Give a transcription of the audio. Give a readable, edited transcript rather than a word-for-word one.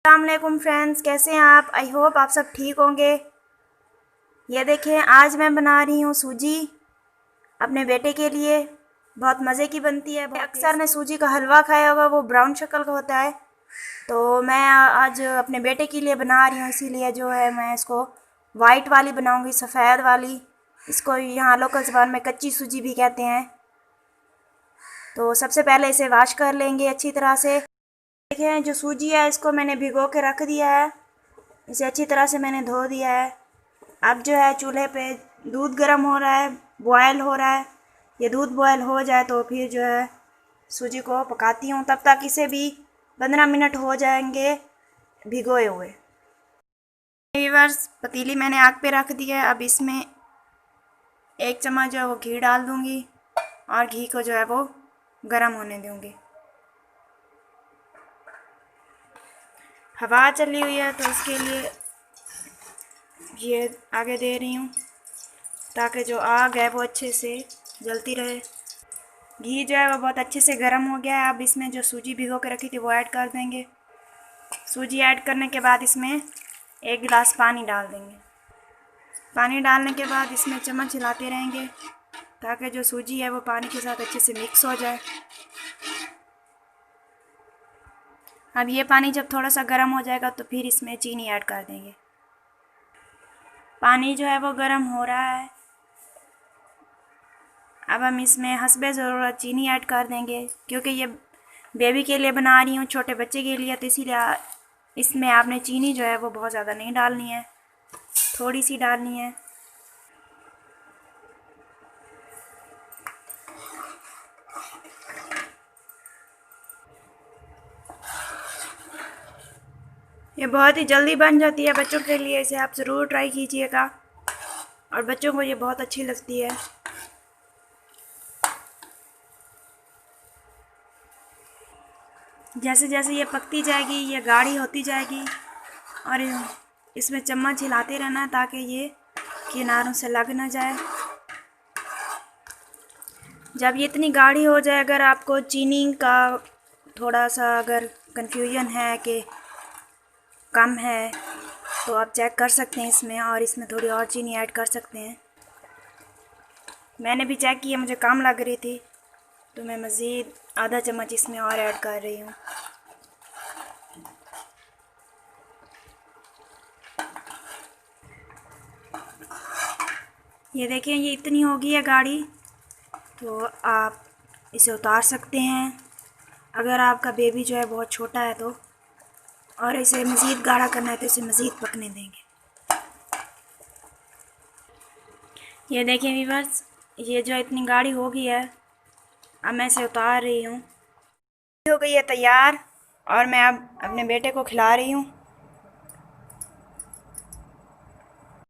अस्सलामुअलैकुम फ्रेंड्स, कैसे हैं आप। आई होप आप सब ठीक होंगे। ये देखें, आज मैं बना रही हूँ सूजी अपने बेटे के लिए। बहुत मज़े की बनती है। अक्सर ने सूजी का हलवा खाया होगा, वो ब्राउन शक्ल का होता है। तो मैं आज अपने बेटे के लिए बना रही हूँ, इसीलिए जो है मैं इसको वाइट वाली बनाऊँगी, सफ़ेद वाली। इसको यहाँ लोकल ज़बान में कच्ची सूजी भी कहते हैं। तो सबसे पहले इसे वॉश कर लेंगे अच्छी तरह से। देखें, जो सूजी है इसको मैंने भिगो के रख दिया है। इसे अच्छी तरह से मैंने धो दिया है। अब जो है चूल्हे पे दूध गर्म हो रहा है, बॉयल हो रहा है। ये दूध बॉयल हो जाए तो फिर जो है सूजी को पकाती हूँ। तब तक इसे भी 15 मिनट हो जाएंगे भिगोए हुए। व्यूअर्स, पतीली मैंने आग पे रख दी है। अब इसमें 1 चम्मच जो है वो घी डाल दूँगी और घी को जो है वो गर्म होने दूँगी। हवा चली हुई है तो इसके लिए ये आगे दे रही हूँ ताकि जो आग है वो अच्छे से जलती रहे। घी जो है वो बहुत अच्छे से गर्म हो गया है। अब इसमें जो सूजी भिगो के रखी थी वो ऐड कर देंगे। सूजी ऐड करने के बाद इसमें 1 गिलास पानी डाल देंगे। पानी डालने के बाद इसमें चम्मच हिलाते रहेंगे ताकि जो सूजी है वो पानी के साथ अच्छे से मिक्स हो जाए। अब ये पानी जब थोड़ा सा गर्म हो जाएगा तो फिर इसमें चीनी ऐड कर देंगे। पानी जो है वो गर्म हो रहा है। अब हम इसमें हस्बे ज़रूरत चीनी ऐड कर देंगे, क्योंकि ये बेबी के लिए बना रही हूँ, छोटे बच्चे के लिए। तो इसीलिए इसमें आपने चीनी जो है वो बहुत ज़्यादा नहीं डालनी है, थोड़ी सी डालनी है। ये बहुत ही जल्दी बन जाती है बच्चों के लिए। इसे आप ज़रूर ट्राई कीजिएगा और बच्चों को ये बहुत अच्छी लगती है। जैसे जैसे ये पकती जाएगी ये गाढ़ी होती जाएगी और इसमें चम्मच हिलाते रहना है ताकि ये किनारों से लग ना जाए। जब ये इतनी गाढ़ी हो जाए, अगर आपको चीनी का थोड़ा सा अगर कन्फ्यूजन है कि कम है तो आप चेक कर सकते हैं इसमें, और इसमें थोड़ी और चीनी ऐड कर सकते हैं। मैंने भी चेक किया, मुझे कम लग रही थी तो मैं मज़ीद आधा चम्मच इसमें और ऐड कर रही हूँ। ये देखिए, ये इतनी होगी है गाढ़ी, तो आप इसे उतार सकते हैं अगर आपका बेबी जो है बहुत छोटा है तो। और इसे मज़ीद गाढ़ा करना है तो इसे मज़ीद पकने देंगे। ये देखिए व्यूअर्स, ये जो इतनी गाढ़ी हो गई है, अब मैं इसे उतार रही हूँ। हो गई है तैयार और मैं अब अपने बेटे को खिला रही हूँ।